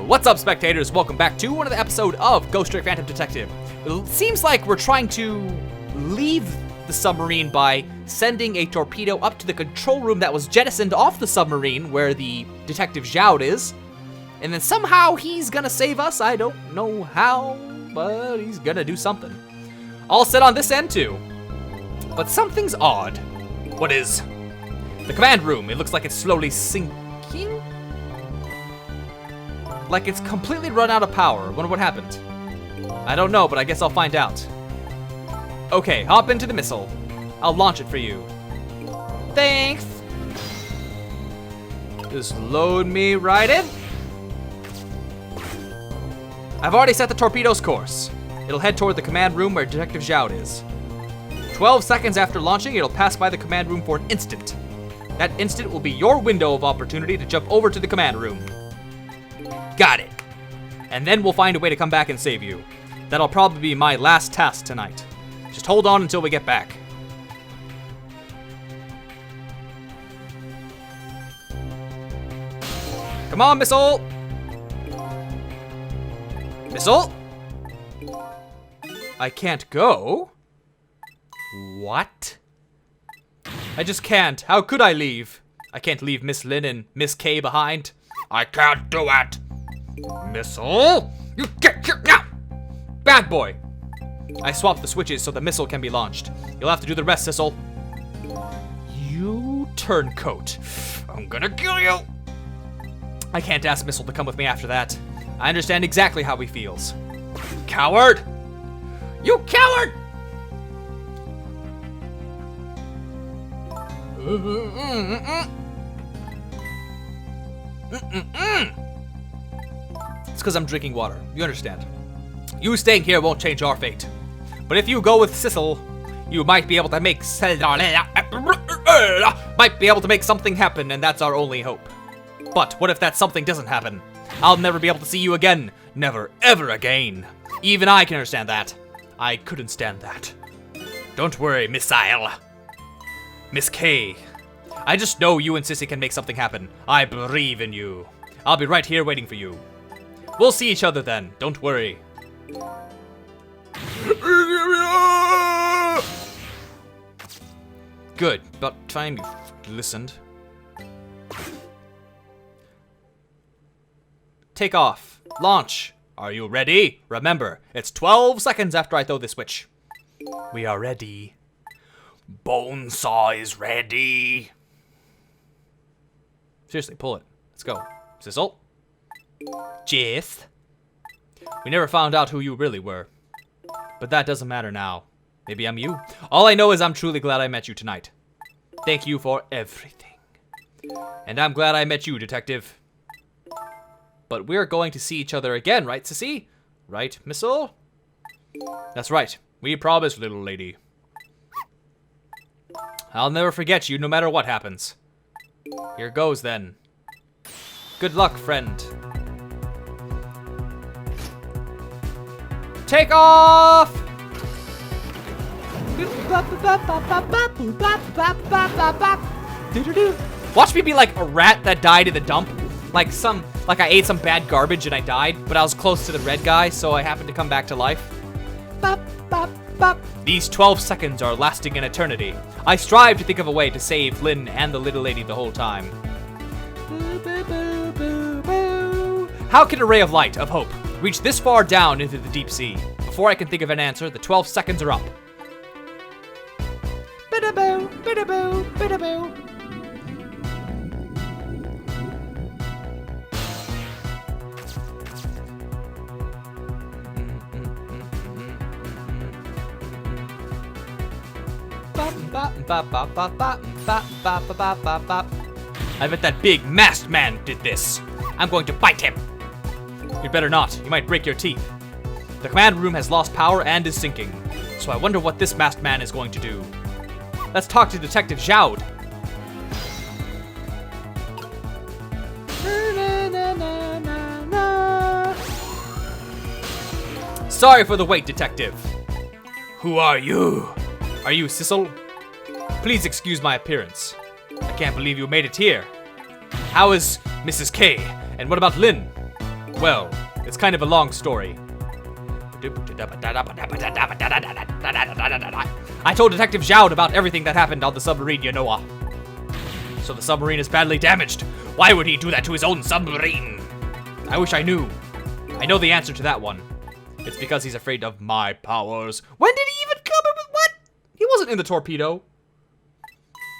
What's up, spectators? Welcome back to another episode of Ghost Trick Phantom Detective. It seems like we're trying to leave the submarine by sending a torpedo up to the control room that was jettisoned off the submarine where the detective Zhao is. And then somehow he's gonna save us. I don't know how, but he's gonna do something. All set on this end too. But something's odd. What is? The command room. It looks like it's slowly sinking. Like it's completely run out of power. Wonder what happened. I don't know, but I guess I'll find out. Okay, hop into the missile. I'll launch it for you. Thanks. Just load me right in. I've already set the torpedo's course. It'll head toward the command room where Detective Zhao is. 12 seconds after launching, it'll pass by the command room for an instant. That instant will be your window of opportunity to jump over to the command room. Got it. And then we'll find a way to come back and save you. That'll probably be my last task tonight. Just hold on until we get back. Come on, missile! Missile? I can't go? What? I just can't. How could I leave? I can't leave Miss Lin and Miss K behind. I can't do it. Missile? You get here now! Bad boy. I swapped the switches so the missile can be launched. You'll have to do the rest, Sissel. You turncoat. I'm gonna kill you. I can't ask Missile to come with me after that. I understand exactly how he feels. Coward! You coward! It's because I'm drinking water. You understand. You staying here won't change our fate. But if you go with Sissel, you might be able to make something happen, and that's our only hope. But what if that something doesn't happen? I'll never be able to see you again. Never, ever again. Even I can understand that. I couldn't stand that. Don't worry, Missile. Miss K. I just know you and Sissy can make something happen. I believe in you. I'll be right here waiting for you. We'll see each other then. Don't worry. Good. About time you listened. Take off. Launch. Are you ready? Remember, it's 12 seconds after I throw the switch. We are ready. Bonesaw is ready. Seriously, pull it. Let's go. Sissel? Jith? We never found out who you really were. But that doesn't matter now. Maybe I'm you. All I know is I'm truly glad I met you tonight. Thank you for everything. And I'm glad I met you, Detective. But we're going to see each other again, right, Sissy? Right, Missile? That's right. We promise, little lady. I'll never forget you no matter what happens. Here goes then. Good luck, friend. Take off! Watch me be like a rat that died in the dump. Like I ate some bad garbage and I died, but I was close to the red guy, so I happened to come back to life. These 12 seconds are lasting an eternity. I strive to think of a way to save Lynn and the little lady the whole time. How can a ray of light, of hope, reach this far down into the deep sea? Before I can think of an answer, the 12 seconds are up. Bidaboo, bidaboo, bidaboo. I bet that big masked man did this. I'm going to bite him. You'd better not. You might break your teeth. The command room has lost power and is sinking. So I wonder what this masked man is going to do. Let's talk to Detective Zhao. Sorry for the wait, Detective. Who are you? Are you Sissel? Please excuse my appearance. I can't believe you made it here. How is Mrs. K? And what about Lynn? Well, it's kind of a long story. I told Detective Zhao about everything that happened on the submarine, you know. So the submarine is badly damaged. Why would he do that to his own submarine? I wish I knew. I know the answer to that one. It's because he's afraid of my powers. When did he even come up with what? He wasn't in the torpedo.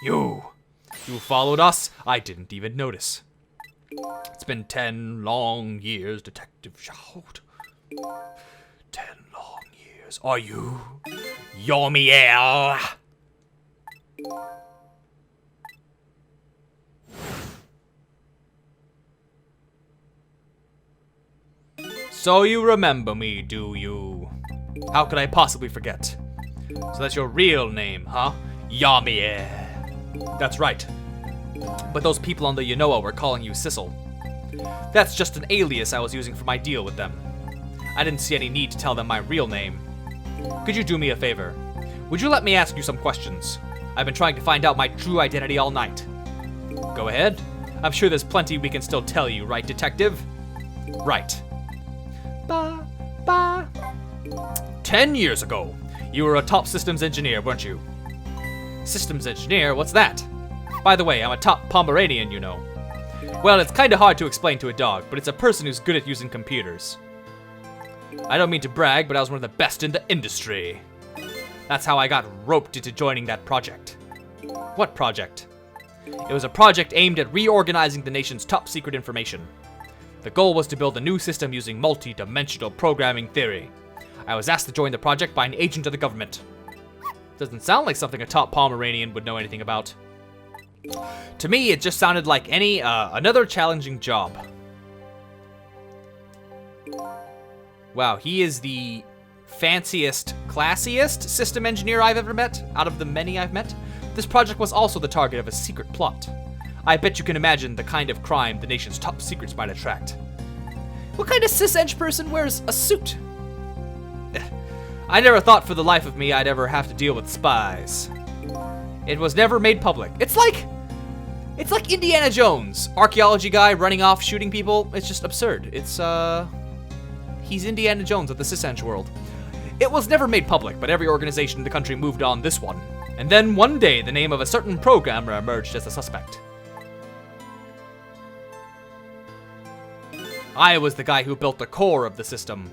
You followed us? I didn't even notice. It's been 10 long years, Detective Zhao. 10 long years. Are you Yomiel? So you remember me, do you? How could I possibly forget? So that's your real name, huh? Yomiel. That's right. But those people on the Yanoa were calling you Sissel. That's just an alias I was using for my deal with them. I didn't see any need to tell them my real name. Could you do me a favor? Would you let me ask you some questions? I've been trying to find out my true identity all night. Go ahead. I'm sure there's plenty we can still tell you, right, detective? Right. 10 years ago, you were a top systems engineer, weren't you? Systems engineer? What's that? By the way, I'm a top Pomeranian, you know. Well, it's kinda hard to explain to a dog, but it's a person who's good at using computers. I don't mean to brag, but I was one of the best in the industry. That's how I got roped into joining that project. What project? It was a project aimed at reorganizing the nation's top secret information. The goal was to build a new system using multi-dimensional programming theory. I was asked to join the project by an agent of the government. Doesn't sound like something a top Pomeranian would know anything about. To me, it just sounded like another challenging job. Wow, he is the fanciest, classiest system engineer I've ever met, out of the many I've met. This project was also the target of a secret plot. I bet you can imagine the kind of crime the nation's top secrets might attract. What kind of cis-edge person wears a suit? I never thought for the life of me I'd ever have to deal with spies. It was never made public. It's like Indiana Jones, archaeology guy running off shooting people. It's just absurd. He's Indiana Jones of the cis-edge world. It was never made public, but every organization in the country moved on this one. And then one day, the name of a certain programmer emerged as a suspect. I was the guy who built the core of the system.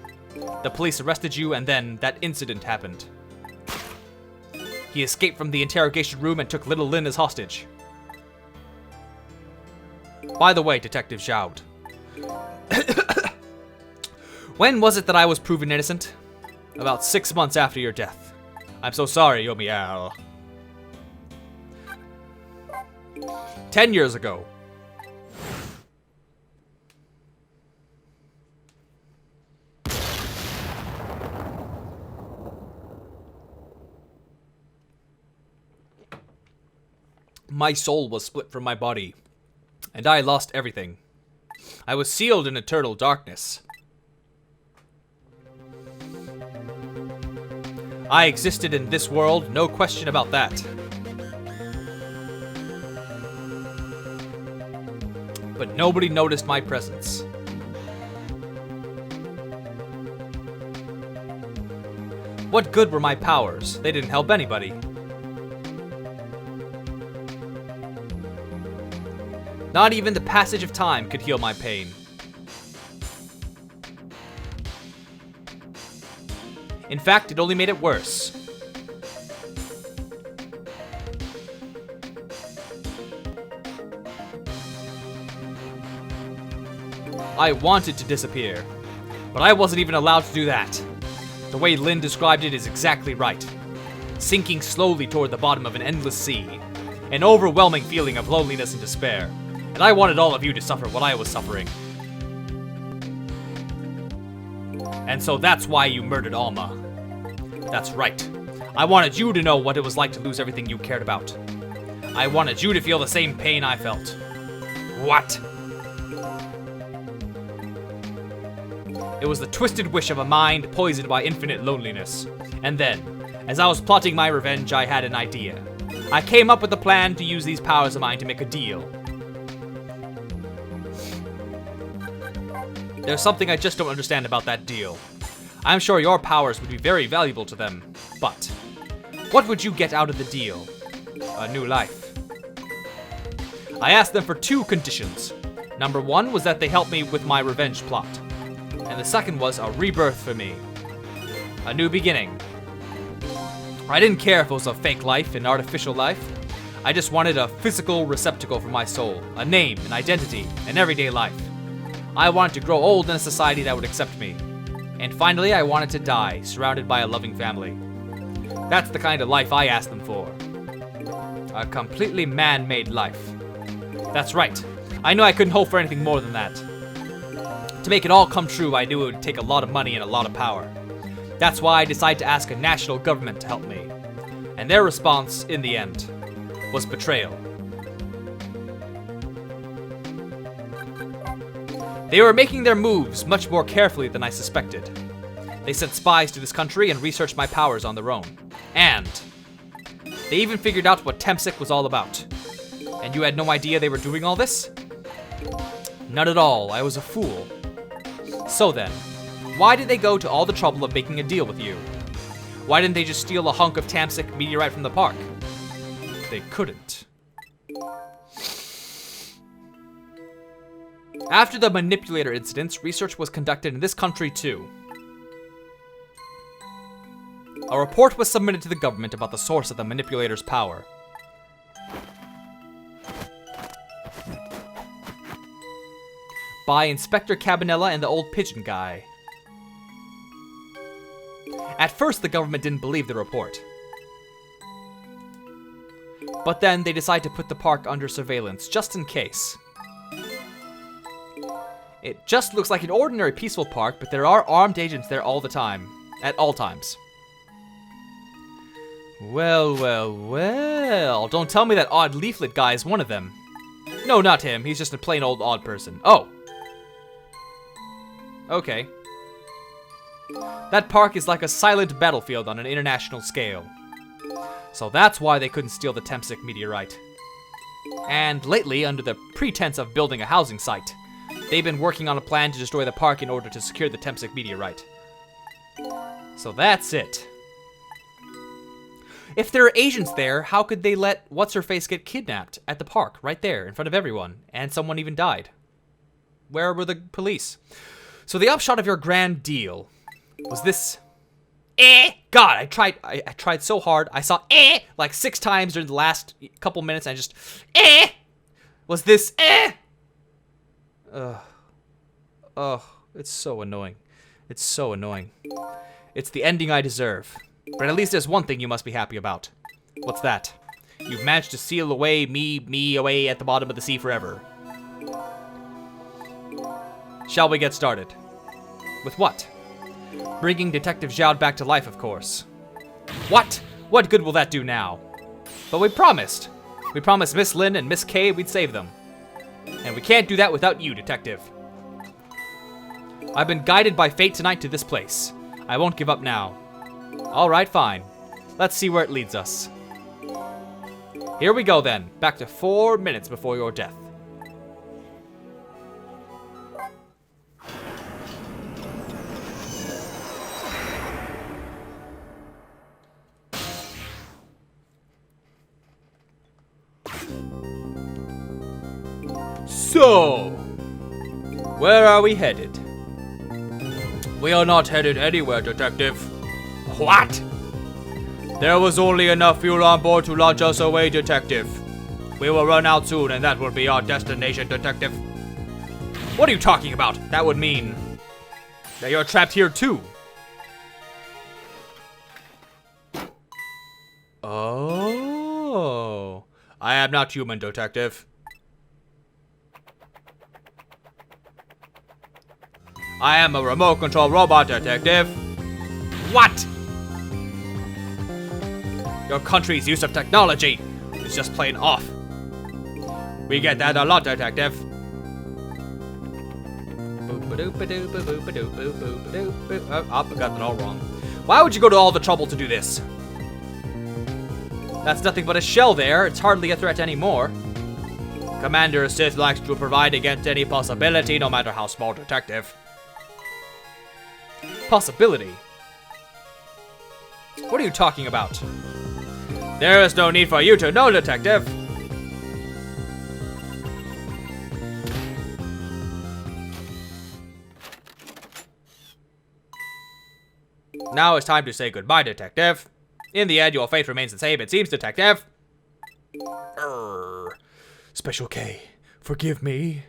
The police arrested you, and then that incident happened. He escaped from the interrogation room and took little Lin as hostage. By the way, Detective Zhao. When was it that I was proven innocent? About 6 months after your death. I'm so sorry, Yomiel. 10 years ago. My soul was split from my body, and I lost everything. I was sealed in eternal darkness. I existed in this world, no question about that. But nobody noticed my presence. What good were my powers? They didn't help anybody. Not even the passage of time could heal my pain. In fact, it only made it worse. I wanted to disappear, but I wasn't even allowed to do that. The way Lin described it is exactly right. Sinking slowly toward the bottom of an endless sea. An overwhelming feeling of loneliness and despair. And I wanted all of you to suffer what I was suffering. And so that's why you murdered Alma. That's right. I wanted you to know what it was like to lose everything you cared about. I wanted you to feel the same pain I felt. What? It was the twisted wish of a mind poisoned by infinite loneliness. And then, as I was plotting my revenge, I had an idea. I came up with a plan to use these powers of mine to make a deal. There's something I just don't understand about that deal. I'm sure your powers would be very valuable to them, but what would you get out of the deal? A new life. I asked them for 2 conditions. Number 1 was that they help me with my revenge plot. And the second was a rebirth for me. A new beginning. I didn't care if it was a fake life, an artificial life. I just wanted a physical receptacle for my soul, a name, an identity, an everyday life. I wanted to grow old in a society that would accept me. And finally, I wanted to die, surrounded by a loving family. That's the kind of life I asked them for. A completely man-made life. That's right. I knew I couldn't hope for anything more than that. To make it all come true, I knew it would take a lot of money and a lot of power. That's why I decided to ask a national government to help me. And their response, in the end, was betrayal. They were making their moves much more carefully than I suspected. They sent spies to this country and researched my powers on their own. And they even figured out what Temsik was all about. And you had no idea they were doing all this? Not at all. I was a fool. So then, why did they go to all the trouble of making a deal with you? Why didn't they just steal a hunk of Tamsik meteorite from the park? They couldn't. After the manipulator incidents, research was conducted in this country too. A report was submitted to the government about the source of the manipulator's power. By Inspector Cabanella and the old pigeon guy. At first, the government didn't believe the report. But then they decided to put the park under surveillance, just in case. It just looks like an ordinary peaceful park, but there are armed agents there all the time. At all times. Well, well, well. Don't tell me that odd leaflet guy is one of them. No, not him. He's just a plain old odd person. Oh. Okay. That park is like a silent battlefield on an international scale. So that's why they couldn't steal the Temsik meteorite. And lately, under the pretense of building a housing site, they've been working on a plan to destroy the park in order to secure the Temsik meteorite. So that's it. If there are agents there, how could they let What's-Her-Face get kidnapped at the park, right there, in front of everyone, and someone even died? Where were the police? So the upshot of your grand deal was this. God, I tried so hard. I saw like 6 times during the last couple minutes, and I just was this Ugh, it's so annoying. It's so annoying. It's the ending I deserve. But at least there's one thing you must be happy about. What's that? You've managed to seal away me away at the bottom of the sea forever. Shall we get started? With what? Bringing Detective Zhao back to life, of course. What? What good will that do now? But we promised. We promised Miss Lin and Miss K we'd save them. And we can't do that without you, Detective. I've been guided by fate tonight to this place. I won't give up now. Alright, fine. Let's see where it leads us. Here we go then. Back to 4 minutes before your death. So, where are we headed? We are not headed anywhere, Detective. What? There was only enough fuel on board to launch us away, Detective. We will run out soon, and that will be our destination, Detective. What are you talking about? That would mean that you're trapped here too. Oh. I am not human, Detective. I am a remote control robot, Detective. What? Your country's use of technology is just plain off. We get that a lot, Detective. Oh, I got that all wrong. Why would you go to all the trouble to do this? That's nothing but a shell there. It's hardly a threat anymore. Commander Sith likes to provide against any possibility, no matter how small, Detective. Possibility? What are you talking about? There is no need for you to know, detective. Now it's time to say goodbye, detective. In the end, your fate remains the same, it seems, detective. Special K, forgive me.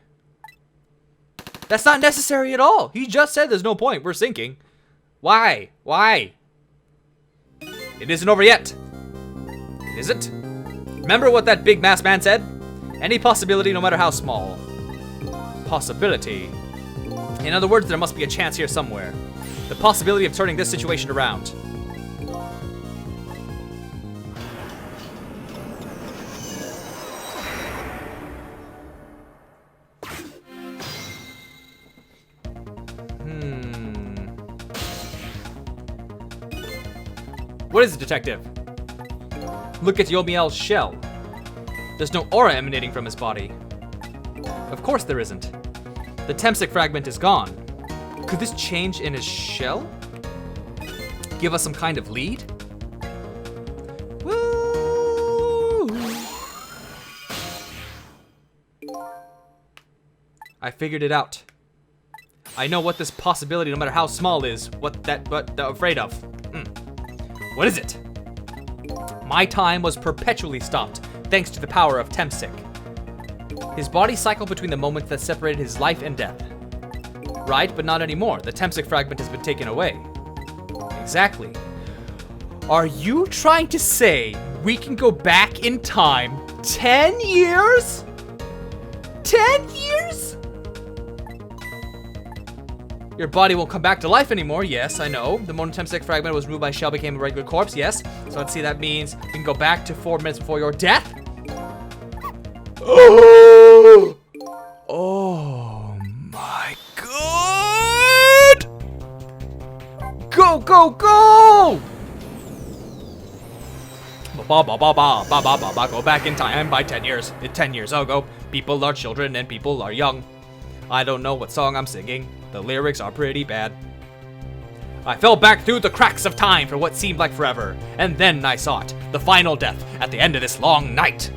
That's not necessary at all. He just said there's no point. We're sinking. Why? Why? It isn't over yet. Is it? Remember what that big masked man said? Any possibility, no matter how small. Possibility. In other words, there must be a chance here somewhere. The possibility of turning this situation around. What is it, detective? Look at Yomiel's shell. There's no aura emanating from his body. Of course there isn't. The Temsic fragment is gone. Could this change in his shell? Give us some kind of lead? Woo! I figured it out. I know what this possibility, no matter how small, is. What they're afraid of. What is it? My time was perpetually stopped, thanks to the power of Temsic. His body cycled between the moments that separated his life and death. Right, but not anymore. The Temsic fragment has been taken away. Exactly. Are you trying to say we can go back in time 10 years? 10 years? Your body won't come back to life anymore. Yes, I know. The moment Temsic fragment was removed by shell became a regular corpse. Yes. So let's see, that means we can go back to 4 minutes before your death. Oh! Oh my god! Go, go, go! Go back in time by 10 years. 10 years ago, people are children and people are young. I don't know what song I'm singing. The lyrics are pretty bad. I fell back through the cracks of time for what seemed like forever, and then I saw it, the final death at the end of this long night.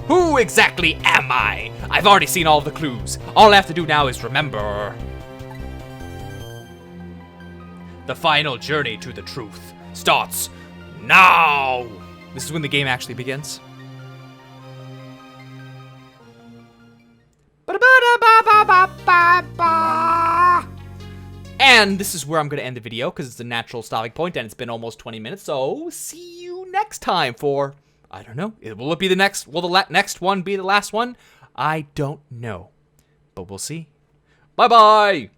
Who exactly am I? I've already seen all the clues. All I have to do now is remember. The final journey to the truth starts now. This is when the game actually begins. And this is where I'm going to end the video because it's a natural stopping point and it's been almost 20 minutes. So see you next time for, I don't know. Will it be the next? Will the next one be the last one? I don't know, but we'll see. Bye-bye.